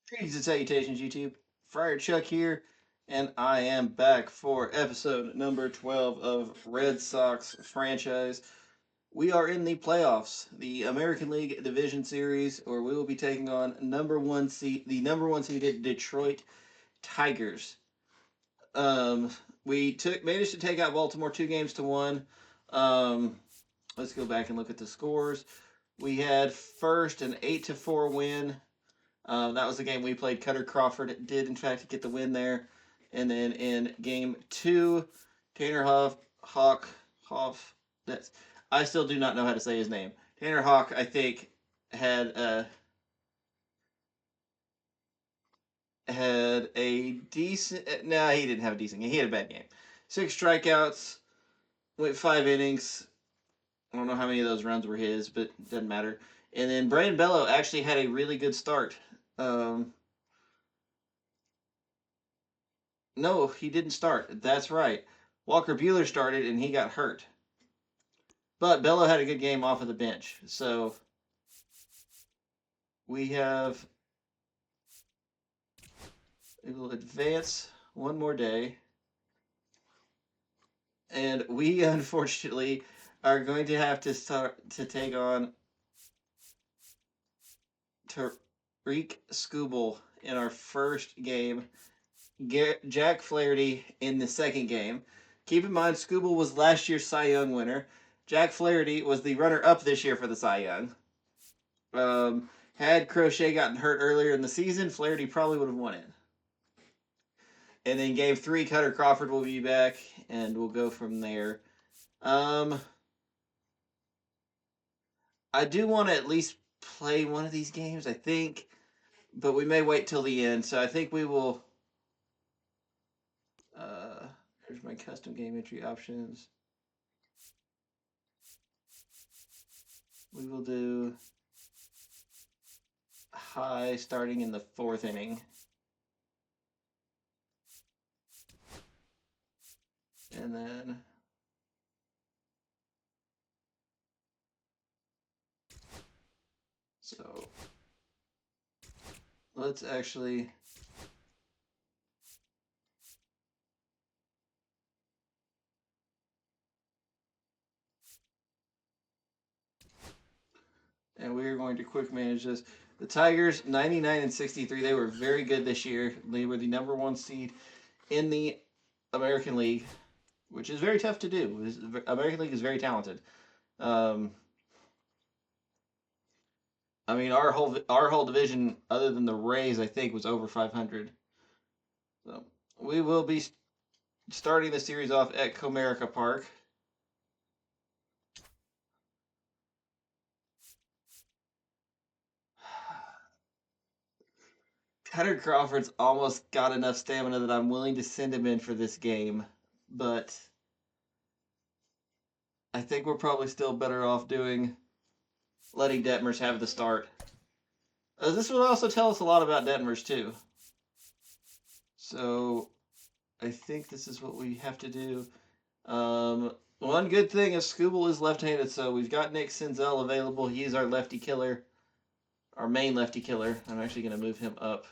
Greetings and salutations, YouTube. Friar Chuck here, and I am back for episode number 12 of Red Sox franchise. We are in the playoffs, the American League Division Series, where we will be taking on the number one seeded Detroit Tigers. Um, we managed to take out Baltimore 2-1. Um, let's go back and look at the scores. We had first an 8-4 win. That was the game we played. Cutter Crawford did, in fact, get the win there. And then in game two, Tanner Hoff. That's I still do not know how to say his name. Tanner Hawk, I think, had a decent. No, he didn't have a decent game. He had a bad game. 6 strikeouts, went 5 innings. I don't know how many of those runs were his, but it doesn't matter. And then Brandon Bello actually had a really good start. Um, No, he didn't start. That's right. Walker Bueller started and he got hurt. But Bello had a good game off of the bench. So we will advance one more day. And we unfortunately are going to have to start to take on Tarik Skubal in our first game. Jack Flaherty in the second game. Keep in mind, Skubal was last year's Cy Young winner. Jack Flaherty was the runner-up this year for the Cy Young. Had Crochet gotten hurt earlier in the season, Flaherty probably would have won it. And then game three, Cutter Crawford will be back, and we'll go from there. I do want to at least play one of these games, I think, but we may wait till the end. So I think we will. Here's my custom game entry options. We will do high starting in the fourth inning. And then so let's actually and we're going to quick manage this. The Tigers 99-63. They were very good this year. They were the number one seed in the American League, which is very tough to do. American League is very talented. I mean, our whole division, other than the Rays, I think was over 500. So we will be starting the series off at Comerica Park. Cutter Crawford's almost got enough stamina that I'm willing to send him in for this game, but I think we're probably still better off letting Detmers have the start. This would also tell us a lot about Detmers too. So I think this is what we have to do. One good thing is Skubal is left-handed, so we've got Nick Senzel available. He's our lefty killer, our main lefty killer. I'm actually going to move him up.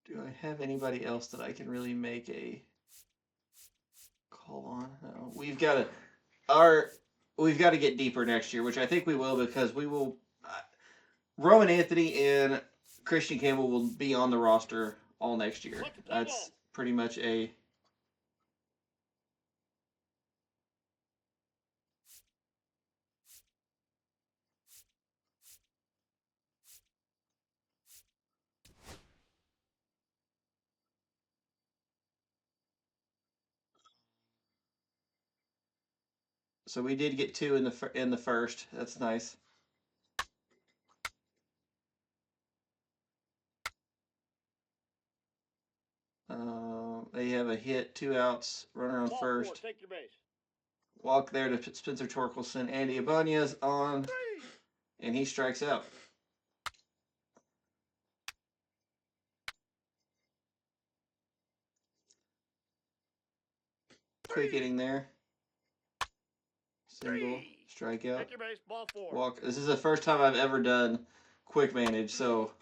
Do I have anybody else that I can really make a call on? No. We've got to get deeper next year, which I think we will, because we will. Roman Anthony and Christian Campbell will be on the roster all next year. That's pretty much a. So we did get two in the first. That's nice. They have a hit, 2 outs, runner on first. Take your base. Walk there to Spencer Torkelson. Andy Ibanez on, and he strikes out. Quick hitting there. Single, strikeout, Take your base, ball 4. walk. This is the first time I've ever done quick manage, so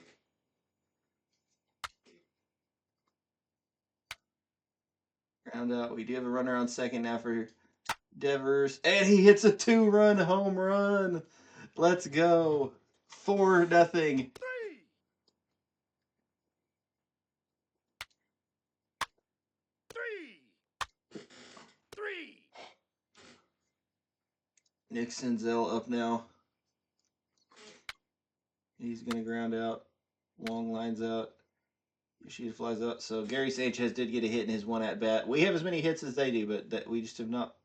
ground out. We do have a runner on second now for Devers, and he hits a 2-run home run. Let's go. 4-0. 3. Nick Senzel up now. He's going to ground out. Long lines out. Yoshida flies out. So Gary Sanchez did get a hit in his one at bat. We have as many hits as they do, but we just have not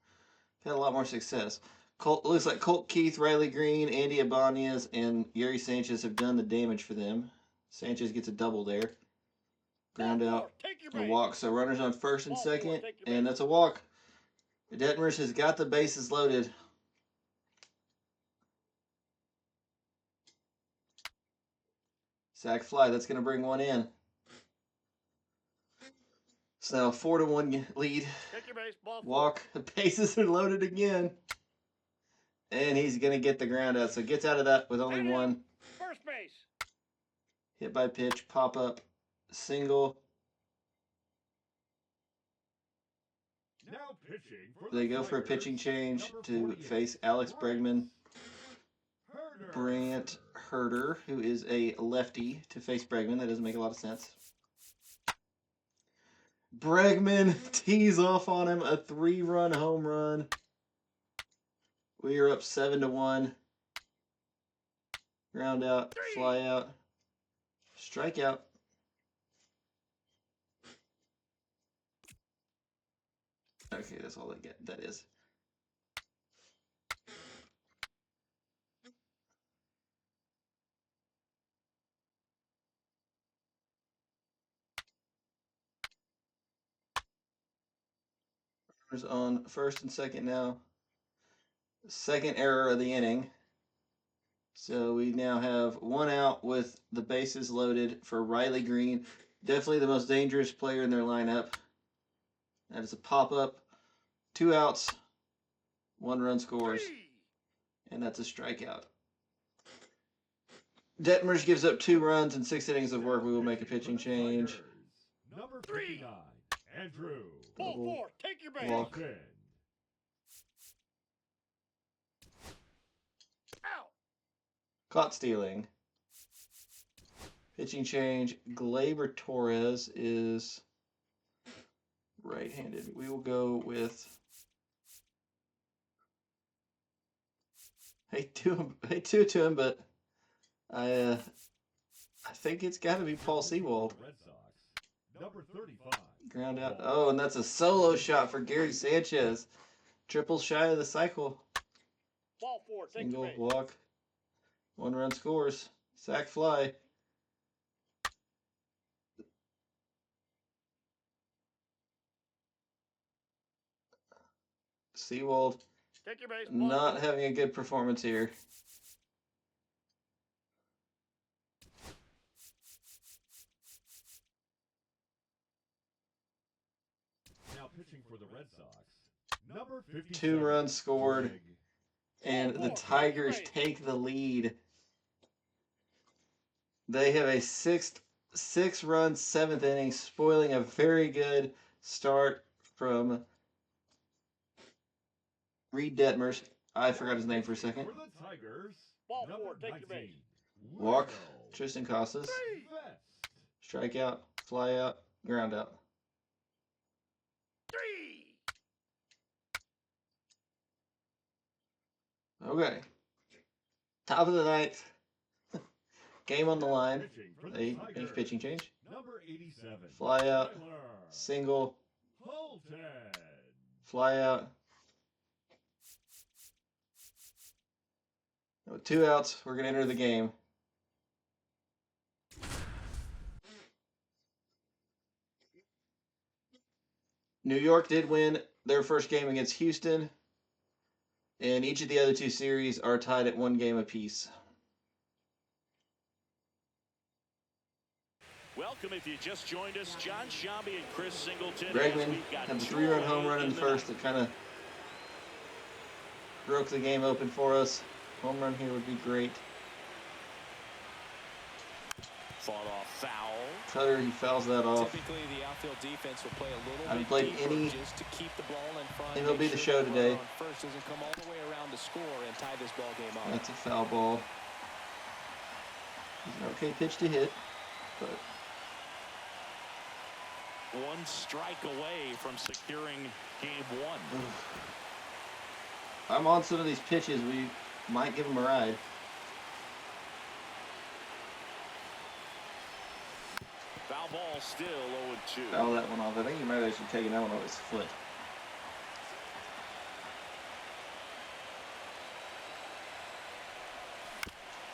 had a lot more success. Looks like Colt Keith, Riley Green, Andy Ibanez, and Gary Sanchez have done the damage for them. Sanchez gets a double there. Ground out. A walk. So runners on first and second, and that's a walk. Detmers has got the bases loaded. Sac fly. That's going to bring one in. So now a 4-1 lead. Walk. The bases are loaded again. And he's going to get the ground out. So gets out of that with only one. First base. Hit by pitch. Pop up. Single. Now pitching for They go for a pitching change to face Alex Bregman. Brant Herder, who is a lefty, to face Bregman. That doesn't make a lot of sense. Bregman tees off on him, a 3-run home run. We are up 7-1. Ground out, fly out, strikeout. Okay, that's all they get. That is. On first and second now. Second error of the inning. So we now have one out with the bases loaded for Riley Green. Definitely the most dangerous player in their lineup. That is a pop-up. 2 outs. 1 run scores. And that's a strikeout. Detmers gives up 2 runs in 6 innings of work. We will make a pitching change. Number 59, Andrew. Ball 4. Take your base. Walk. Out. Caught stealing. Pitching change. Gleyber Torres is right-handed. We will go with. Hate to him, but I think it's got to be Paul Sewald. Red Sox. Number 35. Ground out. Oh, and that's a solo shot for Gary Sanchez. Triple shy of the cycle. Ball 4. Take Single, your base. walk. 1 run scores. Sac fly. Sewald Take your base. not having a good performance here. Now pitching for the Red Sox. Number 57. 2 runs scored, Greg. and the Tigers take the lead. They have a 6-run 7th inning, spoiling a very good start from Reed Detmers. I forgot his name for a second. For the Tigers. Ball number 4. Take your 19, base. Walk. Will Tristan Casas. Vest. Strikeout, fly out, ground out. 3. Okay. Top of the 9th. Game on the line. Pitching for the A Tigers. pitching change. Number 87. Fly out. Tyler Single. Holton. Fly out. With 2 outs, we're going to enter the game. New York did win their first game against Houston, and each of the other 2 series are tied at 1 game apiece. Welcome if you just joined us, John Shambi and Chris Singleton. Bregman had the 3-run home run in the first that kind of broke the game open for us. Home run here would be great. Fought off foul. Cutter, he fouls that off. Typically, the outfield defense will play a little I haven't bit played deeper any just to keep the ball in front. MLB make The sure Show the today. runner on first doesn't come all the way around to score and tie this ball game up. That's a foul ball. He's an okay pitch to hit, but One strike away from securing game one. I'm on some of these pitches. We might give him a ride. Foul ball still 0-2. Foul that one off. I think he might have actually taken that one off his foot.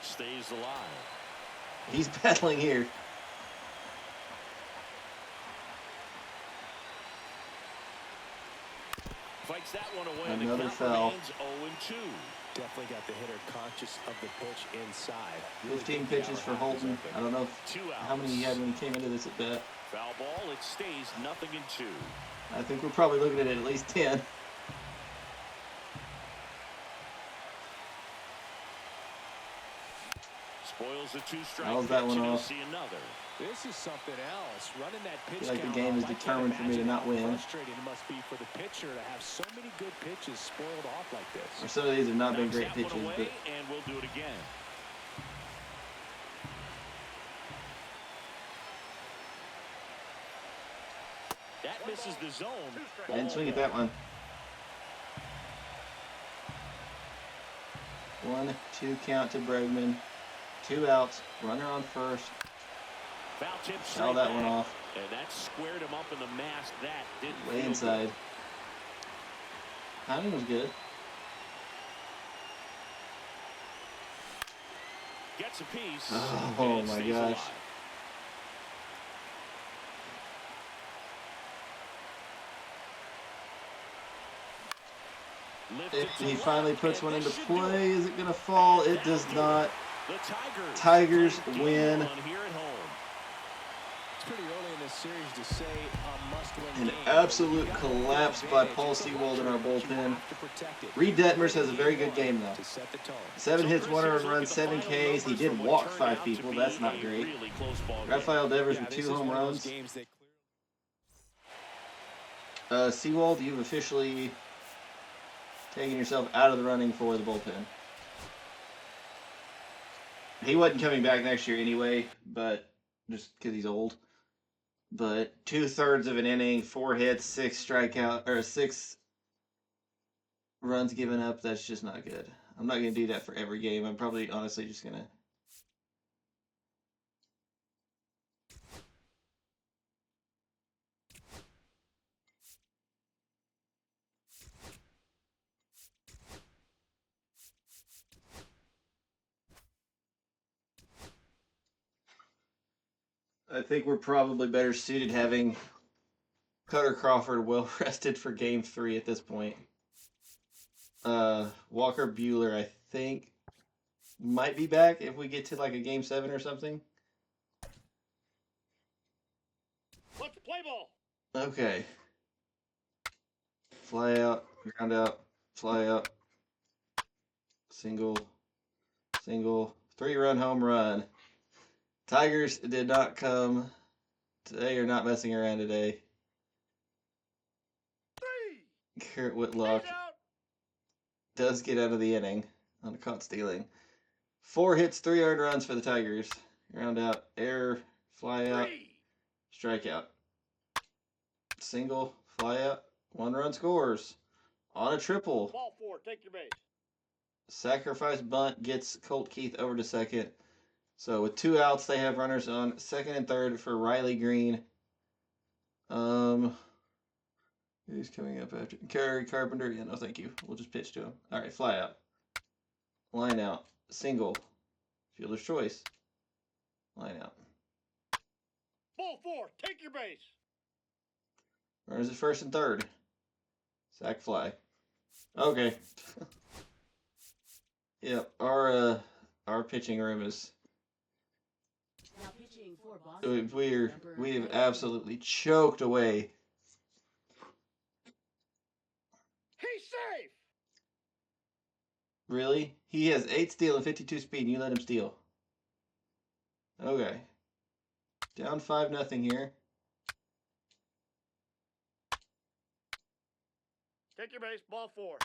Stays alive. He's battling here. Fights that one away. Another the count foul. remains 0-2. Definitely got the hitter conscious of the pitch inside. 15 pitches for Holton. I don't know if, 2 outs. how many he had when he came into this at bat. Foul ball. It stays 0-2. I think we're probably looking at least 10. Spoils the 2-strike. Fouls that one pitch, and off. You'll see another. This is something else. Running that pitch feel like the count game off, is I can't determined for me to imagine not how win. Frustrating it must be for the pitcher to have so many good pitches spoiled off like Or this. some of these have not been Knocks great that one pitches, away, but and we'll do it again. That misses the zone. I didn't swing at that one. 1-2 count to Bregman. 2 outs. Runner on first. Foul tip Foul straight that one back. off. And that squared him up in the mask. That didn't Way feel inside. Timing was good. good. Gets a piece. Oh, and my stays gosh. alive. Lifted If to he left, finally puts and one this into should do it. play, is it going to fall? It does not. The Tigers playing win. game on here at home. It's pretty early in this series to say a must-win An game. absolute You got the collapse advantage. by Paul It's a Sewald in our luxury, but you bullpen. have to protect it. Reed Detmers has a very good game, though. To set the tone. 7 hits, So 1 Chris, earned here's a run, look at the 7 final Ks. He numbers did from what walk turned 5 out to people. be That's not a great. really close ball game. Rafael Devers Yeah, with this 2 is home one of those runs. games that clearly Sewald, you've officially taken yourself out of the running for the bullpen. He wasn't coming back next year anyway, but just because he's old. But 2/3 of an inning, 4 hits, 6 runs given up. That's just not good. I'm not gonna do that for every game. I'm probably honestly just gonna. I think we're probably better suited having Cutter Crawford well rested for game 3 at this point. Walker Buehler, I think, might be back if we get to like a game 7 or something. What's the play ball? Okay. Fly out, ground out, fly out. Single, 3-run home run. Tigers did not come today, or not messing around today. 3. Garrett Whitlock He's out. does get out of the inning on a caught stealing. 4 hits, 3 earned runs for the Tigers. Ground out, error, fly out, 3. strikeout. Single, fly out, 1-run scores. On a triple. Ball 4. Take your base. Sacrifice bunt gets Colt Keith over to second. So with 2 outs, they have runners on second and third for Riley Green. Who's coming up after? Kerry Carpenter. Yeah, no, thank you. We'll just pitch to him. All right, fly out. Line out. Single. Fielder's choice. Line out. Ball 4. Take your base. Runners at first and third. Sack fly. Okay. Yep, our pitching room is Now pitching We have absolutely choked away. He's safe. Really? He has 8 steal and 52 speed, and you let him steal. Okay. Down 5-0 here. Take your base. Ball 4.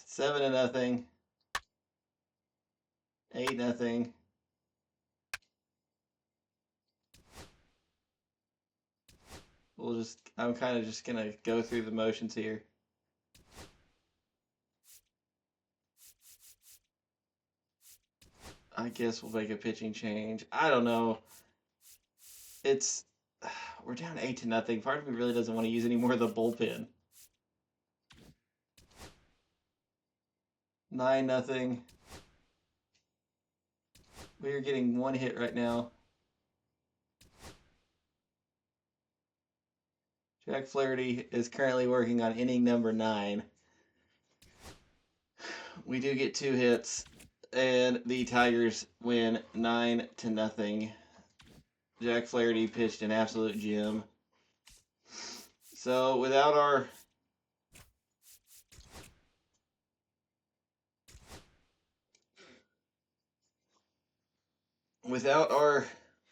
7-0. 8-0. I'm kind of just gonna go through the motions here. I guess we'll make a pitching change. I don't know. We're down 8-0. Part of me really doesn't want to use any more of the bullpen. 9-0. We are getting 1 hit right now. Jack Flaherty is currently working on inning number 9. We do get 2 hits, and the Tigers win 9-0. Jack Flaherty pitched an absolute gem. So without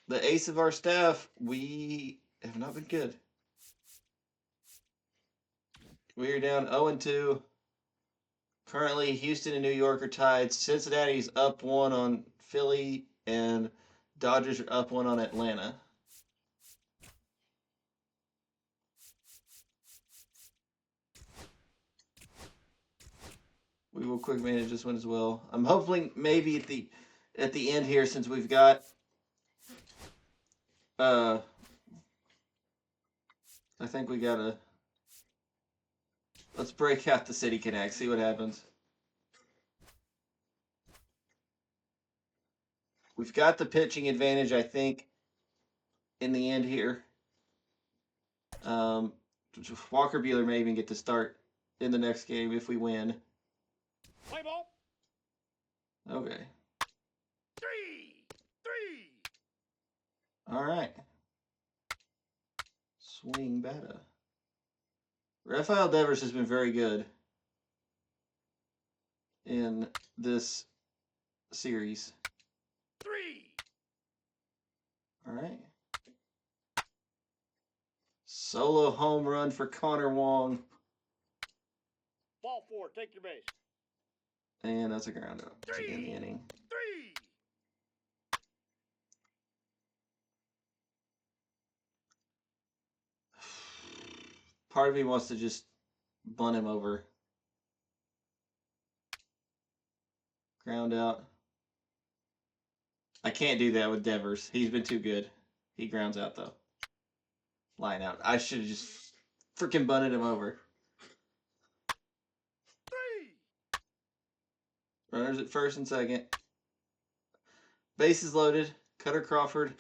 the ace of our staff, we have not been good. We are down 0-2. Currently, Houston and New York are tied. Cincinnati's up 1 on Philly, and Dodgers are up 1 on Atlanta. We will quick manage this one as well. I'm hoping maybe at the end here, since we've got I think we gotta let's break out the City Connect, see what happens. We've got the pitching advantage, I think, in the end here. Walker Buehler may even get to start in the next game if we win. Play ball. Okay. 3. All right. Swing batter. Rafael Devers has been very good in this series. 3. All right. Solo home run for Connor Wong. Ball 4. Take your base. And that's a ground out to end the inning. 3. Part of me wants to just bunt him over. Ground out. I can't do that with Devers. He's been too good. He grounds out, though. Line out. I should have just freaking bunted him over. 3. Runners at first and second. Bases loaded. Cutter Crawford.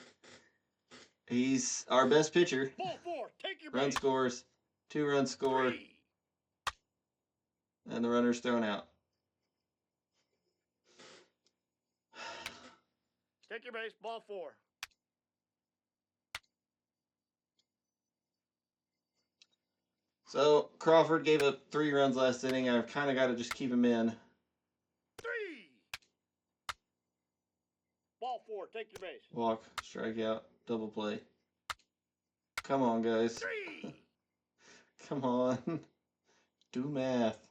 He's our best pitcher. Ball 4. Take your Run base. scores. 2-run score. 3. And the runner's thrown out. Take your base. Ball 4. So Crawford gave up 3 runs last inning. I've kind of got to just keep him in. 3. Ball 4. Take your base. Walk, strikeout, double play. Come on, guys. 3. Come on. Do math.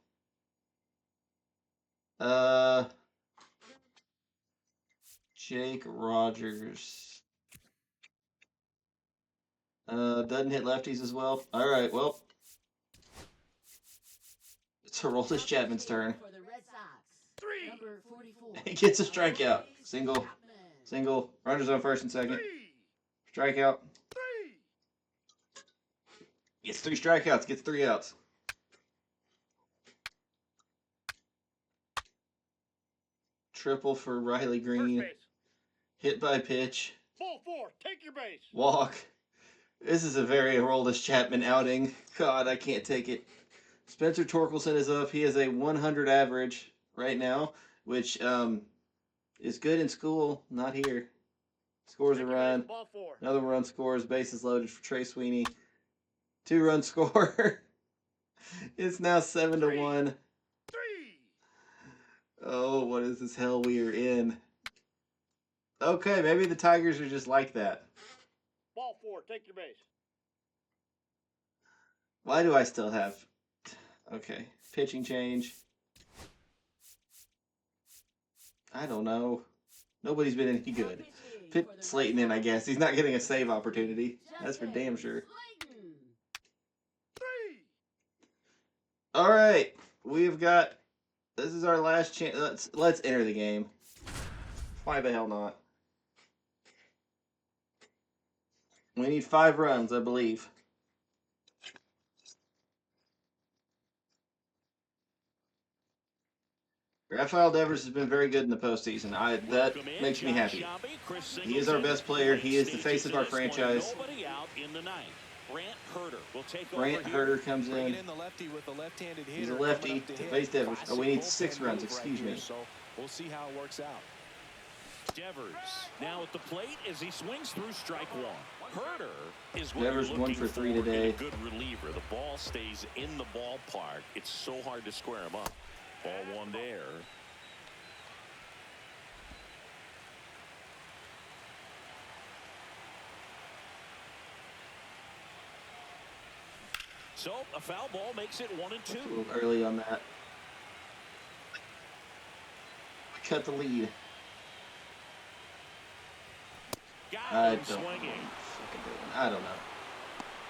Jake Rogers. Doesn't hit lefties as well. All right, well. It's Aroldis Chapman's turn. 3. He gets a strikeout. Single. Runners on first and second. 3. Strikeout. 3. Gets 3 strikeouts. Gets 3 outs. Triple for Riley First Green. base. Hit by pitch. Ball 4. Take your base. Walk. This is a very Aroldis Chapman outing. God, I can't take it. Spencer Torkelson is up. He has a 100 average right now, which is good in school, not here. scores a run. Ball 4. Another run scores. Bases loaded for Trey Sweeney. 2-run score. It's now 7-1. 3. Oh, what is this hell we are in? Okay, maybe the Tigers are just like that. Ball 4. Take your base. Why do I still have... Okay, pitching change. I don't know. Nobody's been any good. Put Slayton in, I guess. He's not getting a save opportunity. That's for damn sure. 3. All right, we've got... This is our last chance. Let's enter the game. Why the hell not? We need 5 runs, I believe. Rafael Devers has been very good in the postseason. That makes me happy. He is our best player. He is the face of our franchise. Brant Herter comes in. He's a lefty to face Devers. Oh, we need 6 runs. Excuse me. So we'll see how it works out. Devers now at the plate as he swings through strike 1. Herter is Devers 1 for 3 today. Good reliever. The ball stays in the ballpark. It's so hard to square him up. Ball 1 there. So a foul ball makes it 1-2. A little early on that. We cut the lead. I don't know. I don't know.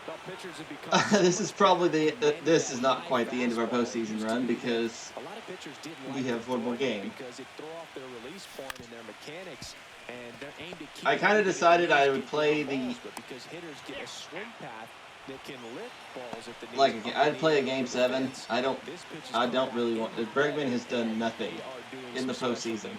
Well, pitchers have become This is probably this is not quite the end of our postseason run because a lot of pitchers didn't we like have one more game. because it threw off their release point and their mechanics, and they're aimed to keep I kind of decided I would play the balls, but because hitters get a swing path that can lift balls if the like I'd play a game 7. I don't really want. Bregman has done nothing in the postseason.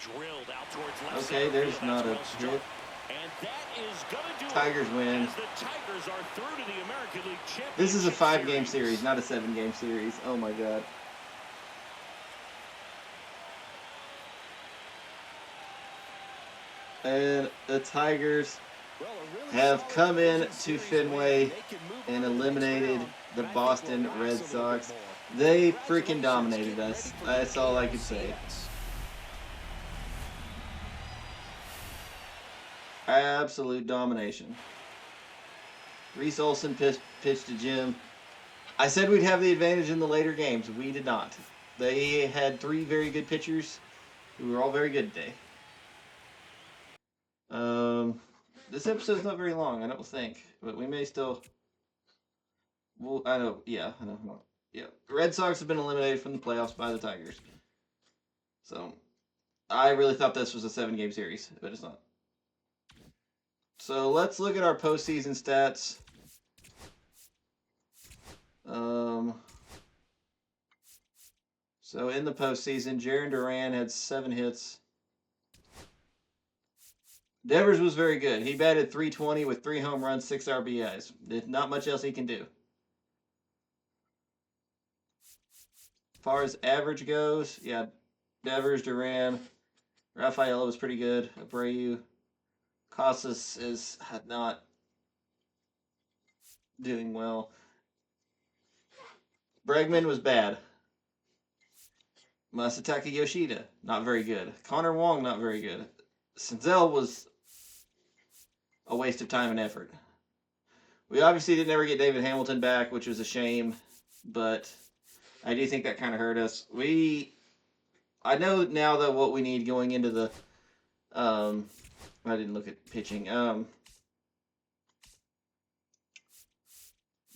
Drilled out towards left Okay, center. there's That's not a well struck. hit. And that is gonna do it Tigers win. as the Tigers are through to the American League Championship. This is a 5-game series, not a 7-game series. Oh my god. And the Tigers have come in to Fenway and eliminated the Boston Red Sox. They freaking dominated us. That's all I could say. Absolute domination. Reese Olson pitched to Jim. I said we'd have the advantage in the later games. We did not. They had 3 very good pitchers who were all very good today. This episode's not very long, I don't think, but we may still. Well, I know. Yeah. The Red Sox have been eliminated from the playoffs by the Tigers. So, I really thought this was a 7-game series, but it's not. So let's look at our postseason stats. So in the postseason, Jarren Duran had 7 hits. Devers was very good. He batted .320 with 3 home runs, 6 RBIs. There's not much else he can do. As far as average goes, yeah, Devers, Duran, Rafaela was pretty good. Abreu. Casas is not doing well. Bregman was bad. Masataka Yoshida, not very good. Connor Wong, not very good. Senzel was a waste of time and effort. We obviously didn't ever get David Hamilton back, which was a shame, but I do think that kind of hurt us. I know now that what we need going into the I didn't look at pitching.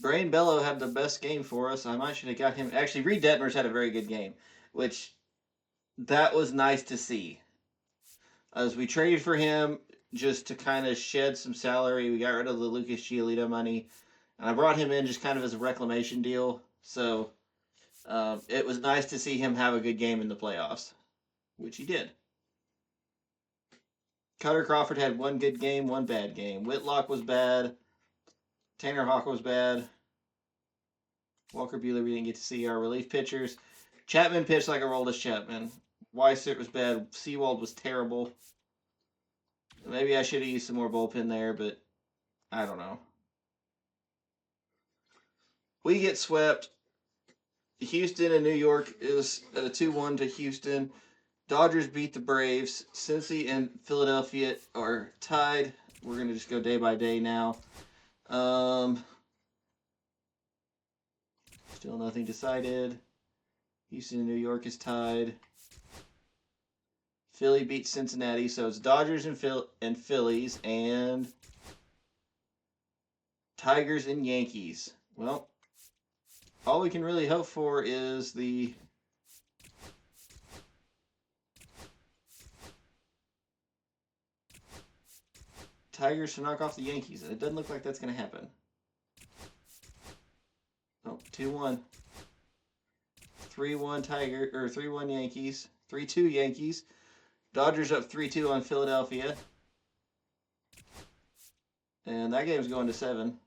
Brain Bello had the best game for us. I might should have got him. Actually, Reed Detmers had a very good game, which that was nice to see. As we traded for him just to kind of shed some salary, we got rid of the Lucas Giolito money, and I brought him in just kind of as a reclamation deal. So it was nice to see him have a good game in the playoffs, which he did. Cutter Crawford had 1 good game, 1 bad game. Whitlock was bad. Tanner Hawk was bad. Walker Buehler, we didn't get to see our relief pitchers. Chapman pitched like Aroldis Chapman. Weissert was bad. Seawald was terrible. Maybe I should have used some more bullpen there, but I don't know. We get swept. Houston and New York is a 2-1 to Houston. Dodgers beat the Braves. Cincy and Philadelphia are tied. We're going to just go day by day now. Still nothing decided. Houston and New York is tied. Philly beat Cincinnati, so it's Dodgers and Phillies and Tigers and Yankees. Well, all we can really hope for is the Tigers to knock off the Yankees. It doesn't look like that's going to happen. Oh, 2-1. 3-1 Tiger, or 3-1 Yankees. 3-2 Yankees. Dodgers up 3-2 on Philadelphia. And that game's going to 7.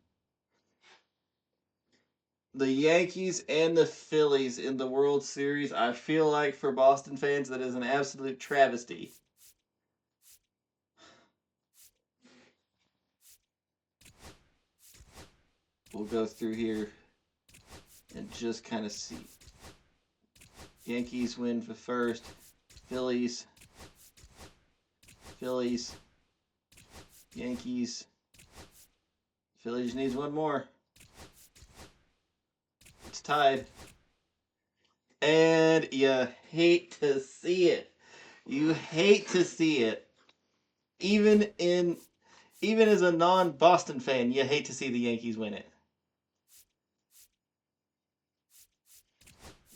The Yankees and the Phillies in the World Series, I feel like for Boston fans, that is an absolute travesty. We'll go through here and just kind of see. Yankees win for first. Phillies. Yankees. Phillies needs one more. It's tied. And you hate to see it. You hate to see it. Even as a non-Boston fan, you hate to see the Yankees win it.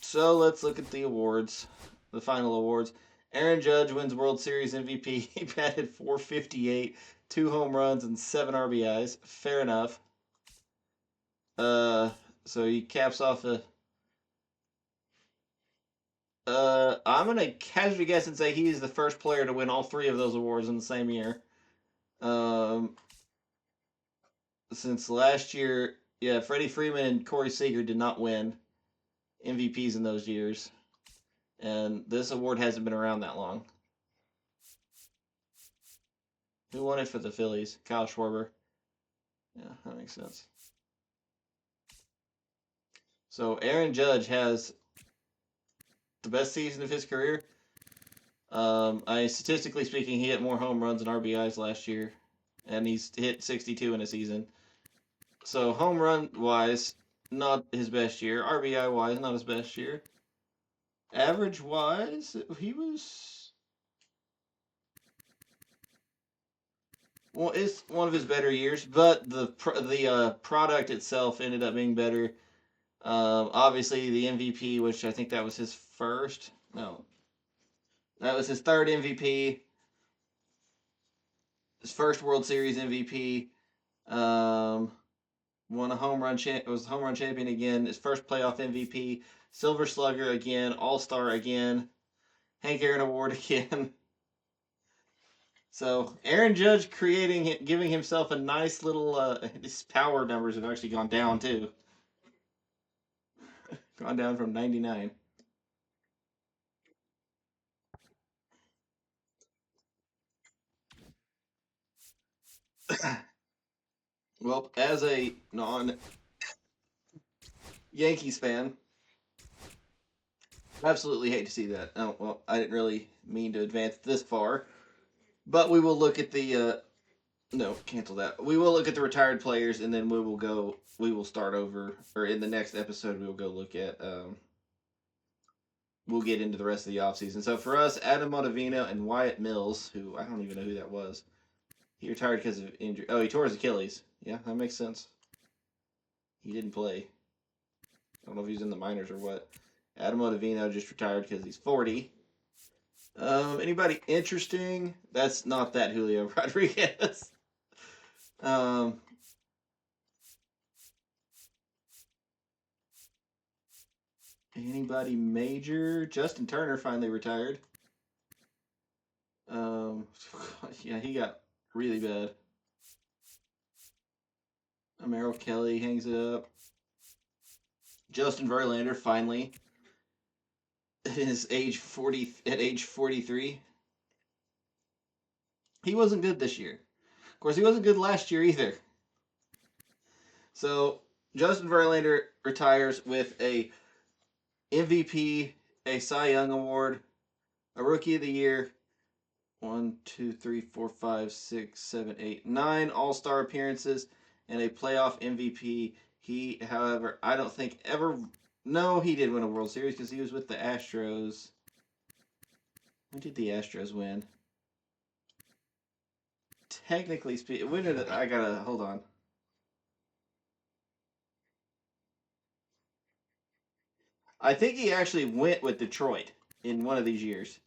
So let's look at the awards, the final awards. Aaron Judge wins World Series MVP. He batted .458, 2 home runs, and 7 RBIs. Fair enough. So he caps off a. I'm gonna casually guess and say he is the first player to win all 3 of those awards in the same year. Since last year, yeah, Freddie Freeman and Corey Seager did not win MVPs in those years. And this award hasn't been around that long. Who won it for the Phillies? Kyle Schwarber. Yeah, that makes sense. So Aaron Judge has the best season of his career. Statistically speaking, he hit more home runs and RBIs last year, and he's hit 62 in a season. So home run wise, not his best year. RBI wise, not his best year. Average wise, he was. Well, it's one of his better years, but the product itself ended up being better. Obviously, the MVP, which I think that was his first. No, that was his 3rd MVP. His first World Series MVP. Won a home run. Was home run champion again. His first playoff MVP. Silver Slugger again. All-Star again. Hank Aaron Award again. So Aaron Judge giving himself a nice little. His power numbers have actually gone down too. Gone down from 99. Well, as a non-Yankees fan, I absolutely hate to see that. Oh, well, I didn't really mean to advance this far, but we will look at the. No, cancel that. We will look at the retired players, and then we will start over, or in the next episode, we will go look at. We'll get into the rest of the offseason. So for us, Adam Ottavino and Wyatt Mills, who I don't even know who that was. He retired because of injury. Oh, he tore his Achilles. Yeah, that makes sense. He didn't play. I don't know if he's in the minors or what. Adam Ottavino just retired because he's 40. Anybody interesting? That's not that Julio Rodriguez. Anybody major? Justin Turner finally retired. Yeah, he got really bad. Merrill Kelly hangs it up. Justin Verlander finally. at his age 40, at age 43. He wasn't good this year. Of course, he wasn't good last year either. So Justin Verlander retires with a MVP, a Cy Young Award, a Rookie of the Year, 1, 2, 3, 4, 5, 6, 7, 8, 9 All-Star appearances, and a playoff MVP. He, however, I don't think ever. No, he did win a World Series because he was with the Astros. When did the Astros win? Technically speaking, when did I gotta hold on. I think he actually went with Detroit in one of these years.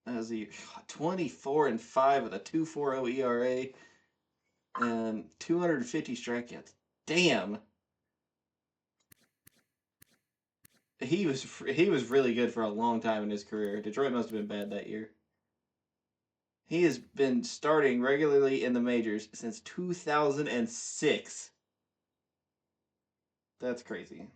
As he 24-5 with a 2.40 ERA and 250 strikeouts. Damn. He was really good for a long time in his career. Detroit must have been bad that year. He has been starting regularly in the majors since 2006. That's crazy.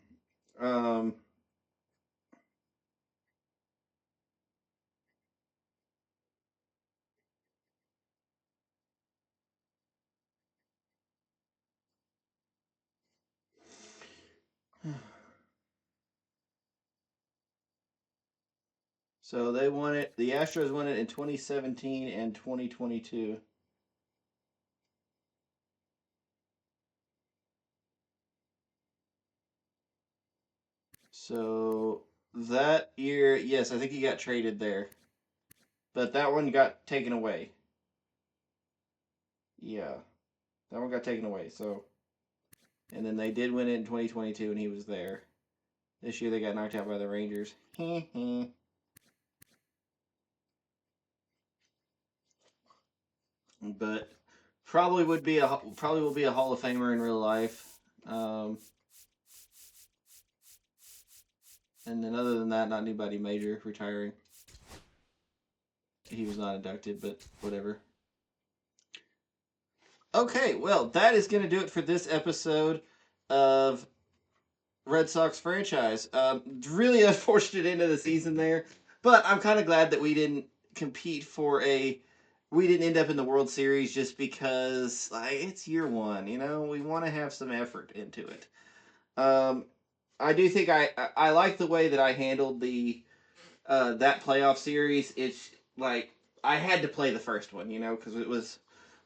So they won it. The Astros won it in 2017 and 2022. So that year, yes, I think he got traded there. But that one got taken away. Yeah. That one got taken away. So, and then they did win it in 2022 and he was there. This year they got knocked out by the Rangers. But probably will be a Hall of Famer in real life. And then other than that, not anybody major retiring. He was not inducted, but whatever. Okay, well, that is going to do it for this episode of Red Sox franchise. Really unfortunate end of the season there, but I'm kind of glad that we didn't compete we didn't end up in the World Series just because it's year one. We want to have some effort into it. I do think I like the way that I handled the that playoff series. It's like I had to play the first one, because it was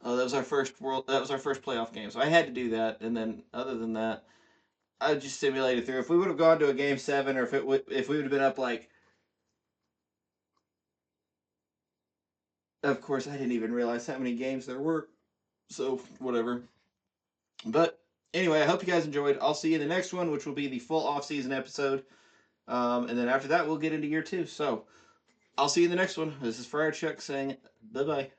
that was our first playoff game, so I had to do that. And then other than that, I just simulated through. If we would have gone to a game 7, or if we would have been up of course I didn't even realize how many games there were, so whatever. But anyway, I hope you guys enjoyed. I'll see you in the next one, which will be the full off-season episode. And then after that, we'll get into year 2. So I'll see you in the next one. This is Friar Chuck saying bye-bye.